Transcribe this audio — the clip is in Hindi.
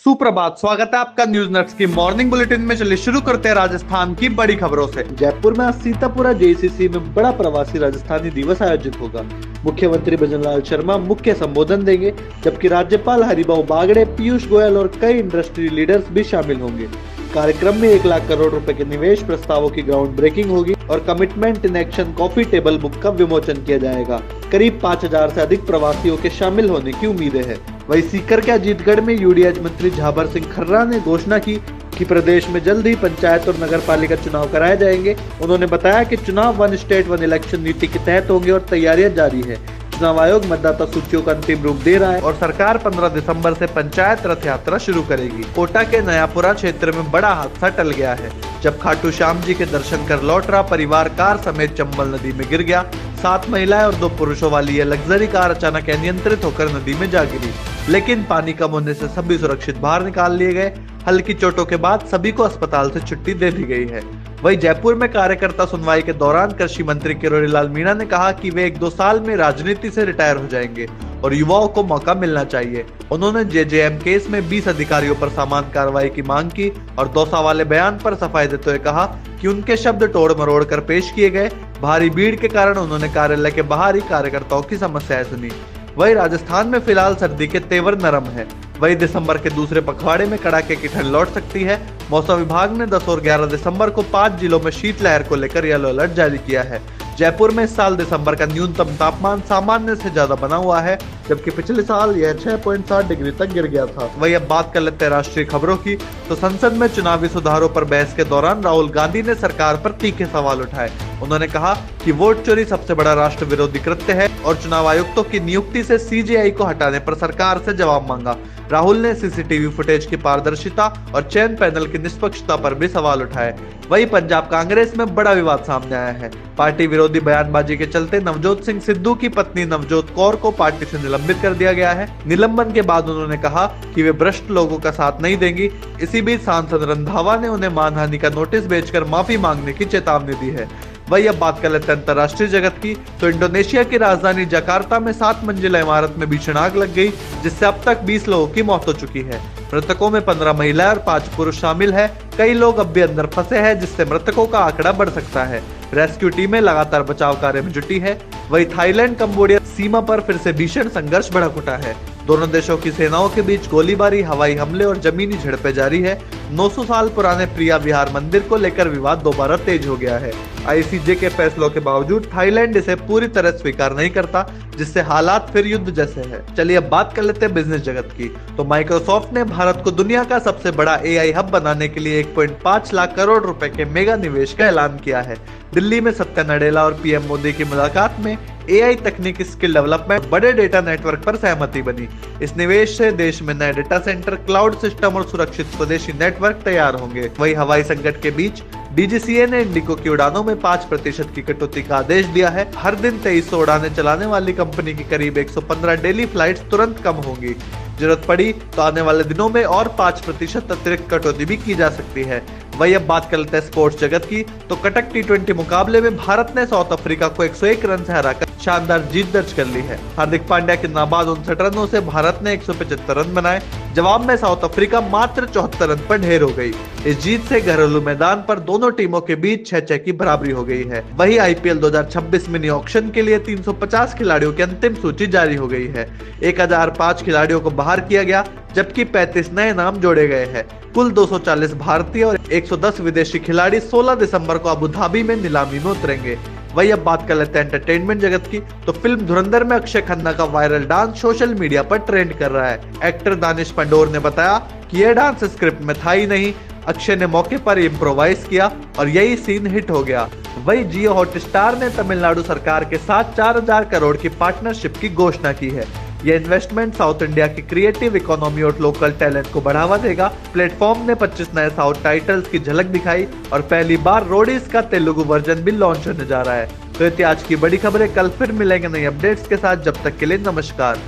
सुप्रभात, स्वागत है आपका न्यूज नट्स की मॉर्निंग बुलेटिन में। चलिए शुरू करते हैं राजस्थान की बड़ी खबरों से। जयपुर में आज सीतापुरा जेसीसी में बड़ा प्रवासी राजस्थानी दिवस आयोजित होगा। मुख्यमंत्री भजनलाल शर्मा मुख्य संबोधन देंगे, जबकि राज्यपाल हरिभाऊ बागड़े, पीयूष गोयल और कई इंडस्ट्री लीडर्स भी शामिल होंगे। कार्यक्रम में 1 लाख करोड़ रुपए के निवेश प्रस्तावों की ग्राउंड ब्रेकिंग होगी और commitment in action coffee table book का विमोचन किया जाएगा। करीब 5000 से अधिक प्रवासियों के शामिल होने की उम्मीदें हैं। वहीं सीकर के अजीतगढ़ में यूडीएच मंत्री झाबर सिंह खर्रा ने घोषणा की कि प्रदेश में जल्द ही पंचायत और नगर पालिका चुनाव कराए जाएंगे। उन्होंने बताया कि चुनाव वन स्टेट वन इलेक्शन नीति के तहत होंगे और तैयारियां जारी है। चुनाव आयोग मतदाता सूचियों का अंतिम रूप दे रहा है और सरकार 15 दिसंबर से पंचायत रथ यात्रा शुरू करेगी। कोटा के नयापुरा क्षेत्र में बड़ा हादसा टल गया है, जब खाटू श्याम जी के दर्शन कर लौट रहा परिवार कार समेत चंबल नदी में गिर गया। 7 महिलाएं और 2 पुरुषों वाली यह लग्जरी कार अचानक अनियंत्रित होकर नदी में जा गिरी, लेकिन पानी कम होने से सभी सुरक्षित बाहर निकाल लिए गए। हल्की चोटों के बाद सभी को अस्पताल से छुट्टी दे दी गई है। वहीं जयपुर में कार्यकर्ता सुनवाई के दौरान कृषि मंत्री किरोड़ी लाल मीणा ने कहा कि वे 1-2 साल में राजनीति से रिटायर हो जाएंगे और युवाओं को मौका मिलना चाहिए। उन्होंने जेजेएम केस में 20 अधिकारियों पर समान कार्रवाई की मांग की और दौसा वाले बयान पर सफाई देते हुए कहा कि उनके शब्द तोड़ मरोड़ कर पेश किए गए। भारी भीड़ के कारण उन्होंने कार्यालय के बाहर ही कार्यकर्ताओं की समस्याएं सुनी। वहीं राजस्थान में फिलहाल सर्दी के तेवर नरम है। वहीं दिसंबर के दूसरे पखवाड़े में कड़ाके की ठंड लौट सकती है। मौसम विभाग ने 10 और 11 दिसंबर को 5 जिलों में शीतलहर को लेकर येलो अलर्ट जारी किया है। जयपुर में इस साल दिसंबर का न्यूनतम तापमान सामान्य से ज्यादा बना हुआ है, जबकि पिछले साल यह 6.7 डिग्री तक गिर गया था। वही अब बात कर लेते हैं राष्ट्रीय खबरों की। तो संसद में चुनावी सुधारों पर बहस के दौरान राहुल गांधी ने सरकार पर तीखे सवाल उठाए। उन्होंने कहा कि वोट चोरी सबसे बड़ा राष्ट्र विरोधी कृत्य है और चुनाव आयुक्तों की नियुक्ति से सीजेआई को हटाने पर सरकार से जवाब मांगा। राहुल ने सीसीटीवी फुटेज की पारदर्शिता और चयन पैनल की निष्पक्षता पर भी सवाल उठाए। वहीं पंजाब कांग्रेस में बड़ा विवाद सामने आया है। पार्टी विरोधी बयानबाजी के चलते नवजोत सिंह सिद्धू की पत्नी नवजोत कौर को पार्टी से निलंबित कर दिया गया है। निलंबन के बाद उन्होंने कहा कि वे भ्रष्ट लोगों का साथ नहीं देंगी। इसी बीच सांसद रंधावा ने उन्हें मानहानि का नोटिस भेजकर माफी मांगने की चेतावनी दी है। वही अब बात कर लेते हैं अंतर्राष्ट्रीय जगत की। तो इंडोनेशिया की राजधानी जकार्ता में 7 मंजिला इमारत में भीषण आग लग गई, जिससे अब तक 20 लोगों की मौत हो चुकी है। मृतकों में 15 महिलाएं और 5 पुरुष शामिल है। कई लोग अब भी अंदर फंसे हैं, जिससे मृतकों का आंकड़ा बढ़ सकता है। रेस्क्यू टीमें लगातार बचाव कार्य में जुटी है। वही थाईलैंड कंबोडिया सीमा पर फिर से भीषण संघर्ष भड़क उठा है। दोनों देशों की सेनाओं के बीच गोलीबारी, हवाई हमले और जमीनी झड़पें जारी है। 900 साल पुराने प्रिया विहार मंदिर को लेकर विवाद दोबारा तेज हो गया है। आईसीजे के फैसलों के बावजूद थाईलैंड इसे पूरी तरह स्वीकार नहीं करता, जिससे हालात फिर युद्ध जैसे हैं। चलिए अब बात कर लेते हैं बिजनेस जगत की। तो माइक्रोसॉफ्ट ने भारत को दुनिया का सबसे बड़ा एआई हब बनाने के लिए 1.5 लाख करोड़ रुपए के मेगा निवेश का ऐलान किया है। दिल्ली में सत्या नडेला और पीएम मोदी की मुलाकात में एआई तकनीक, स्किल डेवलपमेंट, बड़े डेटा नेटवर्क पर सहमति बनी। इस निवेश से देश में नए डेटा सेंटर, क्लाउड सिस्टम और सुरक्षित स्वदेशी नेटवर्क तैयार होंगे। वही हवाई संकट के बीच डीजीसीए ने इंडिगो की उड़ानों में 5% की कटौती का आदेश दिया है। हर दिन 2300 उड़ानें चलाने वाली कंपनी की करीब 115 डेली फ्लाइट्स तुरंत कम होंगी। जरूरत पड़ी तो आने वाले दिनों में और 5% अतिरिक्त कटौती भी की जा सकती है। वही अब बात कर लेते हैं स्पोर्ट्स जगत की। तो कटक T20 मुकाबले में भारत ने साउथ अफ्रीका को 101 रन से हराकर शानदार जीत दर्ज कर ली है। हार्दिक पांड्या के नाबाद 59 रनों से भारत ने 175 रन बनाए। जवाब में साउथ अफ्रीका मात्र 74 रन पर ढेर हो गई। इस जीत से घरेलू मैदान पर दोनों टीमों के बीच 6-6 की बराबरी हो गई है। वही आईपीएल 2026 मिनी ऑक्शन के लिए 350 खिलाड़ियों की अंतिम सूची जारी हो गई है। 1005 खिलाड़ियों को बाहर किया गया, जबकि 35 नए नाम जोड़े गए हैं। कुल 240 भारतीय और 110 विदेशी खिलाड़ी 16 दिसंबर को अबू धाबी में नीलामी में उतरेंगे। वही अब बात कर लेते हैं एंटरटेनमेंट जगत की। तो फिल्म धुरंधर में अक्षय खन्ना का वायरल डांस सोशल मीडिया पर ट्रेंड कर रहा है। एक्टर दानिश पंडोर ने बताया कि यह डांस स्क्रिप्ट में था ही नहीं, अक्षय ने मौके पर इम्प्रोवाइज किया और यही सीन हिट हो गया। वही जियो हॉटस्टार ने तमिलनाडु सरकार के साथ 4000 करोड़ की पार्टनरशिप की घोषणा की है। यह इन्वेस्टमेंट साउथ इंडिया की क्रिएटिव इकोनॉमी और लोकल टैलेंट को बढ़ावा देगा। प्लेटफॉर्म ने 25 नए साउथ टाइटल्स की झलक दिखाई और पहली बार रोडीज का तेलुगु वर्जन भी लॉन्च होने जा रहा है। तो ये थी आज की बड़ी खबरें। कल फिर मिलेंगे नई अपडेट्स के साथ। जब तक के लिए नमस्कार।